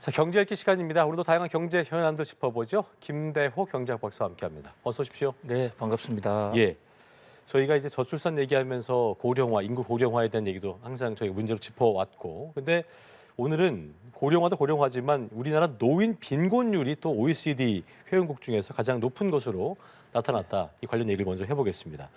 자, 경제 읽기 시간입니다. 오늘도 다양한 경제 현안들 짚어보죠. 김대호 경제학 박사와 함께합니다. 어서 오십시오. 네, 반갑습니다. 예, 저희가 이제 저출산 얘기하면서 고령화, 인구 고령화에 대한 얘기도 항상 저희가 문제로 짚어왔고, 근데 오늘은 고령화도 고령화지만 우리나라 노인 빈곤율이 또 OECD 회원국 중에서 가장 높은 것으로 나타났다. 이 관련 얘기를 먼저 해보겠습니다.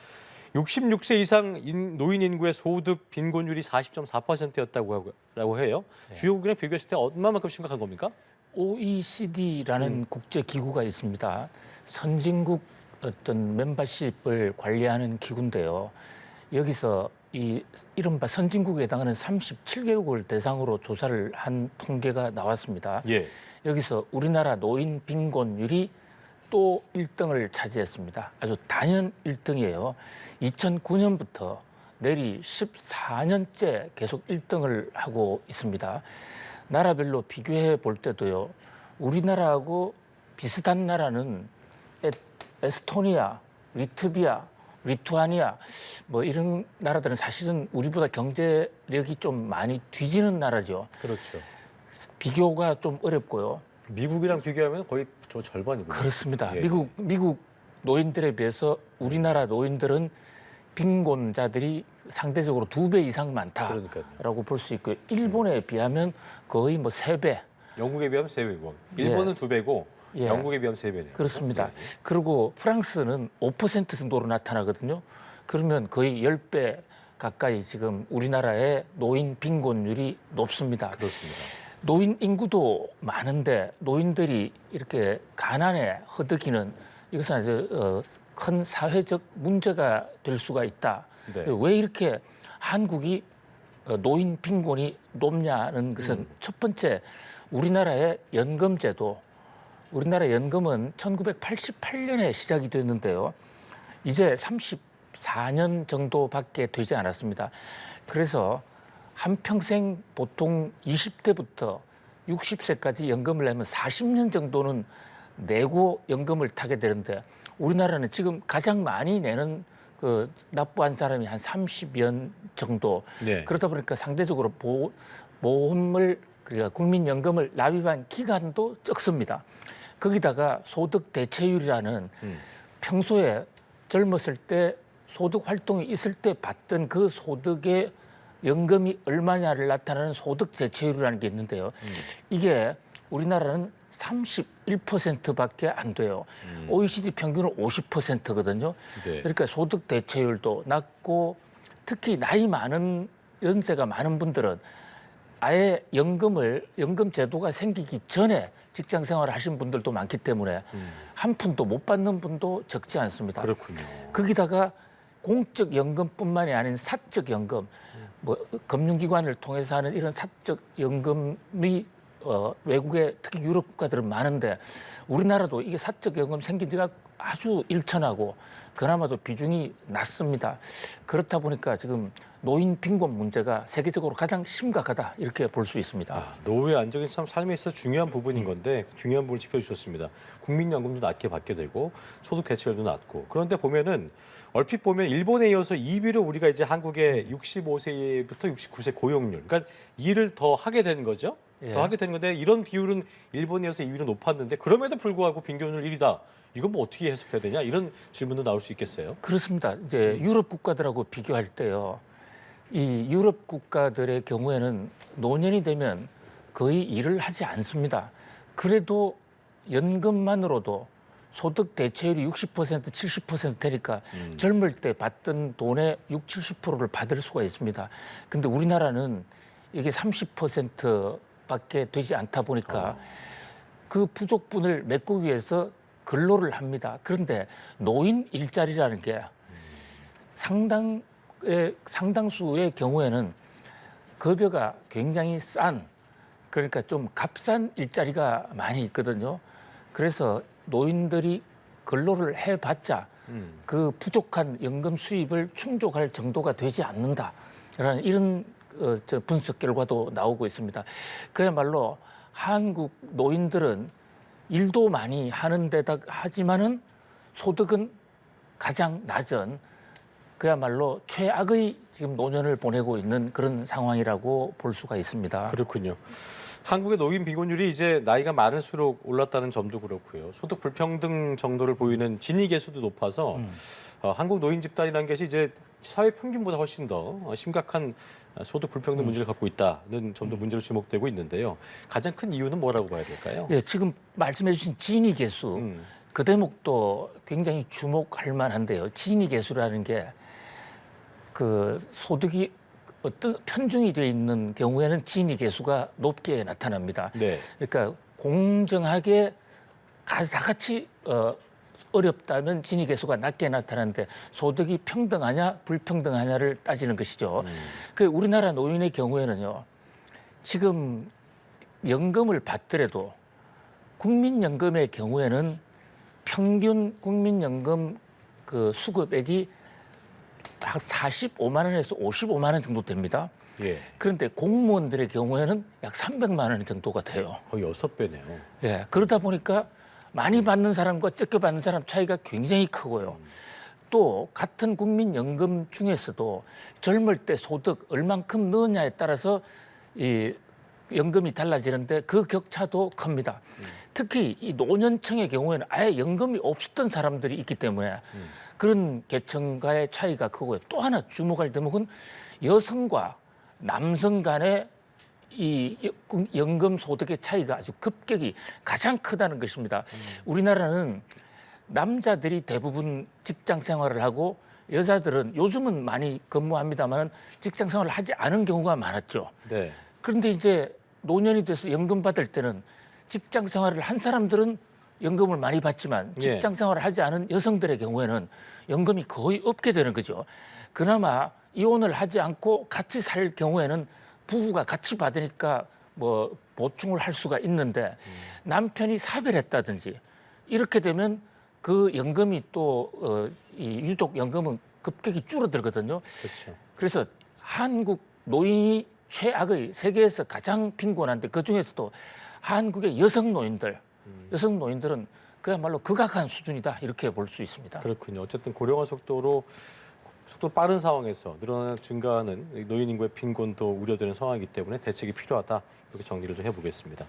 66세 이상 노인 인구의 소득 빈곤율이 40.4%였다고 해요. 네. 주요국이랑 비교했을 때 얼마만큼 심각한 겁니까? OECD라는 국제 기구가 있습니다. 선진국 어떤 멤버십을 관리하는 기구인데요. 여기서 이 이른바 선진국에 해당하는 37개국을 대상으로 조사를 한 통계가 나왔습니다. 예. 여기서 우리나라 노인 빈곤율이 또 1등을 차지했습니다. 아주 단연 1등이에요. 2009년부터 내리 14년째 계속 1등을 하고 있습니다. 나라별로 비교해 볼 때도요. 우리나라하고 비슷한 나라는 에스토니아, 리트비아, 리투아니아 뭐 이런 나라들은 사실은 우리보다 경제력이 좀 많이 뒤지는 나라죠. 그렇죠. 비교가 좀 어렵고요. 미국이랑 비교하면 거의 저 절반이군요. 그렇습니다. 예. 미국 노인들에 비해서 우리나라 노인들은 빈곤자들이 상대적으로 2배 이상 많다라고 볼 수 있고요. 일본에 비하면 거의 뭐 3배. 영국에 비하면 3배고, 일본은 2배고, 예. 영국에 비하면 3배네요. 그렇습니다. 예. 그리고 프랑스는 5% 정도로 나타나거든요. 그러면 거의 10배 가까이 지금 우리나라의 노인 빈곤율이 높습니다. 그렇습니다. 노인 인구도 많은데 노인들이 이렇게 가난에 허덕이는 이것은 아주 큰 사회적 문제가 될 수가 있다. 네. 왜 이렇게 한국이 노인 빈곤이 높냐는 것은 첫 번째 우리나라의 연금제도. 우리나라 연금은 1988년에 시작이 됐는데요. 이제 34년 정도밖에 되지 않았습니다. 그래서 한평생 보통 20대부터 60세까지 연금을 내면 40년 정도는 내고 연금을 타게 되는데 우리나라는 지금 가장 많이 내는 그 납부한 사람이 한 30여 정도. 네. 그러다 보니까 상대적으로 보험을 그러니까 국민연금을 납입한 기간도 적습니다. 거기다가 소득 대체율이라는 평소에 젊었을 때 소득 활동이 있을 때 받던 그 소득의 연금이 얼마냐를 나타내는 소득 대체율이라는 게 있는데요. 이게 우리나라는 31%밖에 안 돼요. OECD 평균은 50%거든요. 네. 그러니까 소득 대체율도 낮고 특히 나이 많은 연세가 많은 분들은 아예 연금 제도가 생기기 전에 직장 생활을 하신 분들도 많기 때문에 한 푼도 못 받는 분도 적지 않습니다. 그렇군요. 거기다가 공적 연금뿐만이 아닌 사적 연금, 뭐 금융기관을 통해서 하는 이런 사적 연금이 외국의 특히 유럽 국가들은 많은데 우리나라도 이게 사적 연금 생긴 지가 아주 일천하고 그나마도 비중이 낮습니다. 그렇다 보니까 지금 노인 빈곤 문제가 세계적으로 가장 심각하다 이렇게 볼 수 있습니다. 노후의 안정이 참 삶에 있어서 중요한 부분인 건데 중요한 부분을 짚어주셨습니다. 국민연금도 낮게 받게 되고 소득 대체율도 낮고 그런데 보면은 얼핏 보면 일본에 이어서 2위로 우리가 이제 한국의 65세부터 69세 고용률, 그러니까 일을 더 하게 된 거죠. 예. 더 하게 된 건데 이런 비율은 일본에 이어서 2위로 높았는데 그럼에도 불구하고 빈곤율 1위다. 이건 뭐 어떻게 해석해야 되냐 이런 질문도 나올 수 있겠어요. 그렇습니다. 이제 유럽 국가들하고 비교할 때요. 이 유럽 국가들의 경우에는 노년이 되면 거의 일을 하지 않습니다. 그래도 연금만으로도 소득 대체율이 60%, 70% 되니까 젊을 때 받던 돈의 60, 70%를 받을 수가 있습니다. 근데 우리나라는 이게 30%밖에 되지 않다 보니까 그 부족분을 메꾸기 위해서 근로를 합니다. 그런데 노인 일자리라는 게 상당수의 경우에는 급여가 굉장히 싼, 그러니까 좀 값싼 일자리가 많이 있거든요. 그래서 노인들이 근로를 해봤자 그 부족한 연금 수입을 충족할 정도가 되지 않는다라는 이런 분석 결과도 나오고 있습니다. 그야말로 한국 노인들은 일도 많이 하는 데다 하지만은 소득은 가장 낮은 그야말로 최악의 지금 노년을 보내고 있는 그런 상황이라고 볼 수가 있습니다. 그렇군요. 한국의 노인 빈곤율이 이제 나이가 많을수록 올랐다는 점도 그렇고요. 소득 불평등 정도를 보이는 지니 계수도 높아서 한국 노인 집단이라는 것이 이제 사회 평균보다 훨씬 더 심각한 소득 불평등 문제를 갖고 있다는 점도 문제로 주목되고 있는데요. 가장 큰 이유는 뭐라고 봐야 될까요? 예, 지금 말씀해 주신 지니 계수 그 대목도 굉장히 주목할 만한데요. 지니 계수라는 게 그 소득이 어떤 편중이 되어 있는 경우에는 지니 계수가 높게 나타납니다. 네. 그러니까 공정하게 다 같이 어렵다면 지니 계수가 낮게 나타나는데 소득이 평등하냐 불평등하냐를 따지는 것이죠. 그 우리나라 노인의 경우에는요. 지금 연금을 받더라도 국민연금의 경우에는 평균 국민연금 그 수급액이 약 45만 원에서 55만 원 정도 됩니다. 예. 그런데 공무원들의 경우에는 약 300만 원 정도가 돼요. 거의 6배네요. 예, 그러다 보니까 많이 받는 사람과 적게 받는 사람 차이가 굉장히 크고요. 또 같은 국민연금 중에서도 젊을 때 소득 얼만큼 넣느냐에 따라서 이 연금이 달라지는데 그 격차도 큽니다. 특히 이 노년층의 경우에는 아예 연금이 없었던 사람들이 있기 때문에 그런 계층과의 차이가 크고요. 또 하나 주목할 대목은 여성과 남성 간의 이 연금 소득의 차이가 아주 급격히 가장 크다는 것입니다. 우리나라는 남자들이 대부분 직장 생활을 하고 여자들은 요즘은 많이 근무합니다만 직장 생활을 하지 않은 경우가 많았죠. 네. 그런데 이제 노년이 돼서 연금 받을 때는 직장 생활을 한 사람들은 연금을 많이 받지만 직장 생활을 하지 않은 여성들의 경우에는 연금이 거의 없게 되는 거죠. 그나마 이혼을 하지 않고 같이 살 경우에는 부부가 같이 받으니까 뭐 보충을 할 수가 있는데 남편이 사별했다든지 이렇게 되면 그 연금이 또 이 유족 연금은 급격히 줄어들거든요. 그렇죠. 그래서 한국 노인이 최악의 세계에서 가장 빈곤한데 그 중에서도 한국의 여성 노인들은 그야말로 극악한 수준이다 이렇게 볼 수 있습니다. 그렇군요. 어쨌든 고령화 속도 빠른 상황에서 늘어나는 증가하는 노인 인구의 빈곤도 우려되는 상황이기 때문에 대책이 필요하다. 이렇게 정리를 좀 해보겠습니다.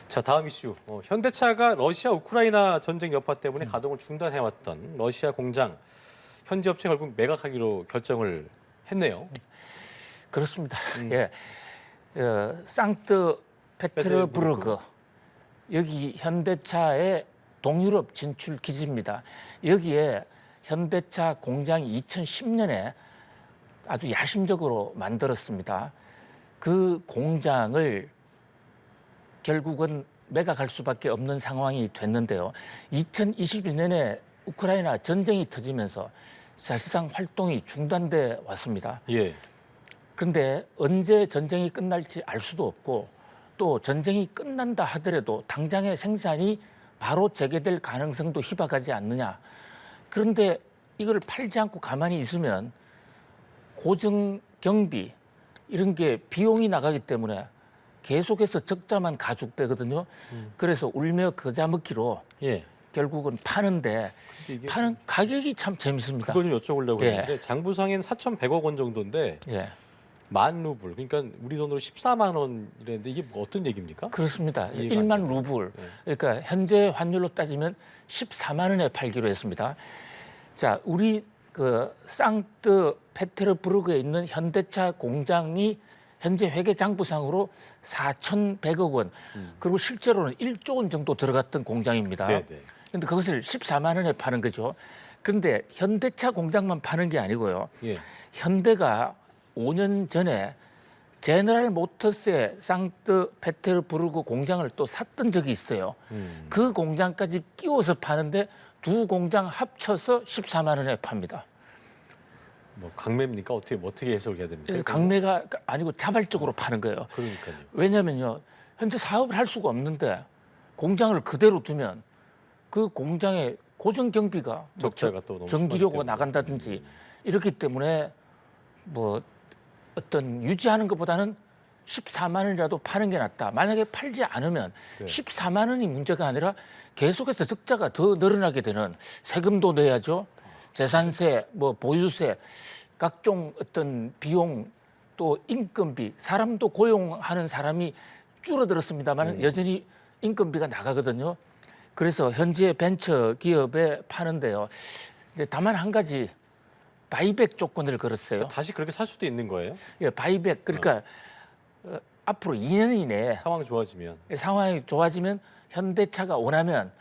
자, 다음 이슈. 현대차가 러시아 우크라이나 전쟁 여파 때문에 가동을 중단해왔던 러시아 공장 현지 업체 결국 매각하기로 결정을 했네요. 그렇습니다. 예, 상트 페테르부르크 여기 현대차의 동유럽 진출 기지입니다. 여기에 현대차 공장이 2010년에 아주 야심적으로 만들었습니다. 그 공장을 결국은 매각할 수밖에 없는 상황이 됐는데요. 2022년에 우크라이나 전쟁이 터지면서 사실상 활동이 중단돼 왔습니다. 예. 그런데 언제 전쟁이 끝날지 알 수도 없고 또 전쟁이 끝난다 하더라도 당장의 생산이 바로 재개될 가능성도 희박하지 않느냐. 그런데 이걸 팔지 않고 가만히 있으면 고정 경비 이런 게 비용이 나가기 때문에 계속해서 적자만 가중되거든요. 그래서 울며 겨자 먹기로 예. 결국은 파는데 이게 파는 가격이 참 재밌습니다. 그거 좀 여쭤보려고 예. 했는데 장부상엔 4,100억 원 정도인데 예, 만 루블 그러니까 우리 돈으로 14만 원이랬는데 이게 뭐 어떤 얘기입니까? 그렇습니다. 이해가 안 1만 루블. 그러니까 현재 환율로 따지면 14만 원에 팔기로 했습니다. 자, 우리 그 상트 페테르부르크에 있는 현대차 공장이 현재 회계 장부상으로 4,100억 원, 그리고 실제로는 1조 원 정도 들어갔던 공장입니다. 네네. 그런데 그것을 14만 원에 파는 거죠. 그런데 현대차 공장만 파는 게 아니고요. 예. 현대가 5년 전에 제너럴 모터스의 상트 페테르부르크 공장을 또 샀던 적이 있어요. 그 공장까지 끼워서 파는데 두 공장 합쳐서 14만 원에 팝니다. 뭐 강매입니까? 어떻게 해석을 해야 됩니까? 강매가 아니고 자발적으로 파는 거예요. 그러니까요. 왜냐면요. 현재 사업을 할 수가 없는데 공장을 그대로 두면 그 공장의 고정 경비가 적자가 또 너무 전기료가 심하기 나간다든지 이렇기 때문에 뭐 어떤 유지하는 것보다는 14만 원이라도 파는 게 낫다. 만약에 팔지 않으면 네. 14만 원이 문제가 아니라 계속해서 적자가 더 늘어나게 되는 세금도 내야죠. 재산세, 뭐 보유세, 각종 어떤 비용 또 인건비, 사람도 고용하는 사람이 줄어들었습니다만 여전히 인건비가 나가거든요. 그래서 현재 벤처 기업에 파는데요. 이제 다만 한 가지 바이백 조건을 걸었어요. 다시 그렇게 살 수도 있는 거예요? 예, 바이백 그러니까 앞으로 2년 이내에 상황이 좋아지면. 상황이 좋아지면 현대차가 원하면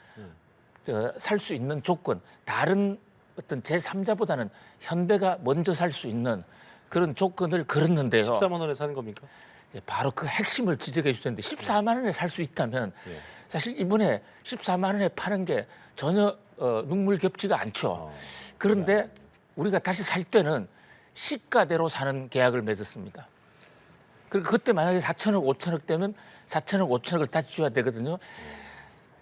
살 수 있는 조건, 다른 어떤 제3자보다는 현대가 먼저 살 수 있는 그런 조건을 걸었는데요. 14만 원에 사는 겁니까? 예, 바로 그 핵심을 지적해 주셨는데 14만 원에 살 수 있다면 예. 사실 이번에 14만 원에 파는 게 전혀 눈물 겹지가 않죠. 그런데 우리가 다시 살 때는 시가대로 사는 계약을 맺었습니다. 그리고 그때 만약에 4천억, 5천억 되면 4천억, 5천억을 다시 줘야 되거든요.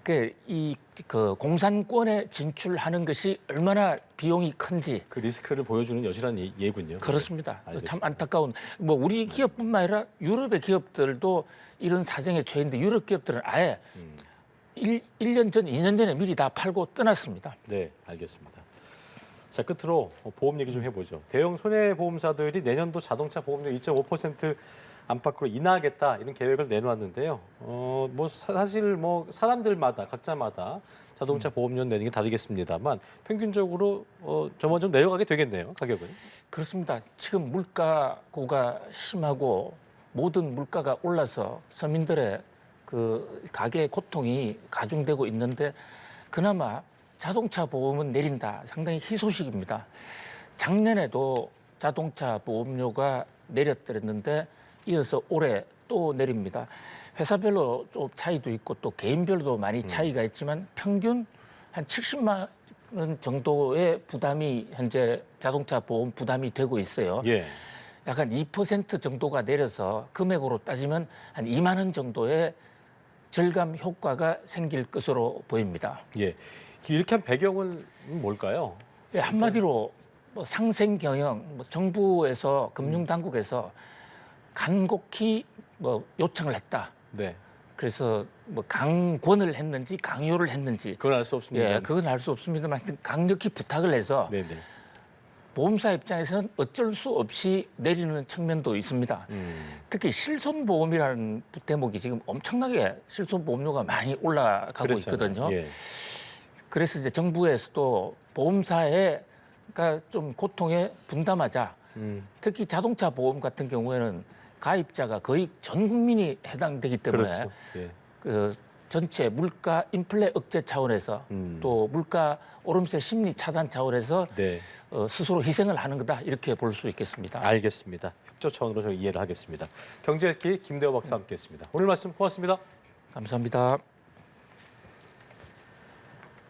그 공산권에 진출하는 것이 얼마나 비용이 큰지 그 리스크를 보여주는 여실한 예군요. 그렇습니다. 알겠습니다. 참 안타까운 뭐 우리 기업뿐만 아니라 유럽의 기업들도 이런 사정에 처했는데 유럽 기업들은 아예 1년 전, 2년 전에 미리 다 팔고 떠났습니다. 네, 알겠습니다. 자, 끝으로 보험 얘기 좀 해보죠. 대형 손해보험사들이 내년도 자동차 보험료 2.5% 안팎으로 인하하겠다 이런 계획을 내놓았는데요. 뭐 사실 뭐 사람들마다 각자마다 자동차 보험료 내는 게 다르겠습니다만 평균적으로 점점 내려가게 되겠네요. 가격은. 그렇습니다. 지금 물가 고가 심하고 모든 물가가 올라서 서민들의 그 가계 고통이 가중되고 있는데 그나마 자동차 보험은 내린다. 상당히 희소식입니다. 작년에도 자동차 보험료가 내렸더랬는데 이어서 올해 또 내립니다. 회사별로 좀 차이도 있고 또 개인별로도 많이 차이가 있지만 평균 한 70만 원 정도의 부담이 현재 자동차 보험 부담이 되고 있어요. 예. 약간 2% 정도가 내려서 금액으로 따지면 한 2만 원 정도의 절감 효과가 생길 것으로 보입니다. 예. 이렇게 한 배경은 뭘까요? 예, 한마디로 뭐 상생 경영, 뭐 정부에서 금융 당국에서 간곡히 뭐 요청을 했다. 네. 그래서 뭐 강권을 했는지 강요를 했는지 그건 알 수 없습니다. 예, 그건 알 수 없습니다만 하여튼 강력히 부탁을 해서 네네. 보험사 입장에서는 어쩔 수 없이 내리는 측면도 있습니다. 특히 실손보험이라는 대목이 지금 엄청나게 실손보험료가 많이 올라가고 그렇잖아요. 있거든요. 예. 그래서 이제 정부에서도 보험사에 그러니까 좀 고통에 분담하자. 특히 자동차 보험 같은 경우에는 가입자가 거의 전 국민이 해당되기 때문에 그렇죠. 예. 그 전체 물가 인플레 억제 차원에서 또 물가 오름세 심리 차단 차원에서 네. 스스로 희생을 하는 거다 이렇게 볼 수 있겠습니다. 알겠습니다. 협조 차원으로 저희 이해를 하겠습니다. 경제읽기 김대호 박사와 함께했습니다. 오늘 말씀 고맙습니다. 감사합니다.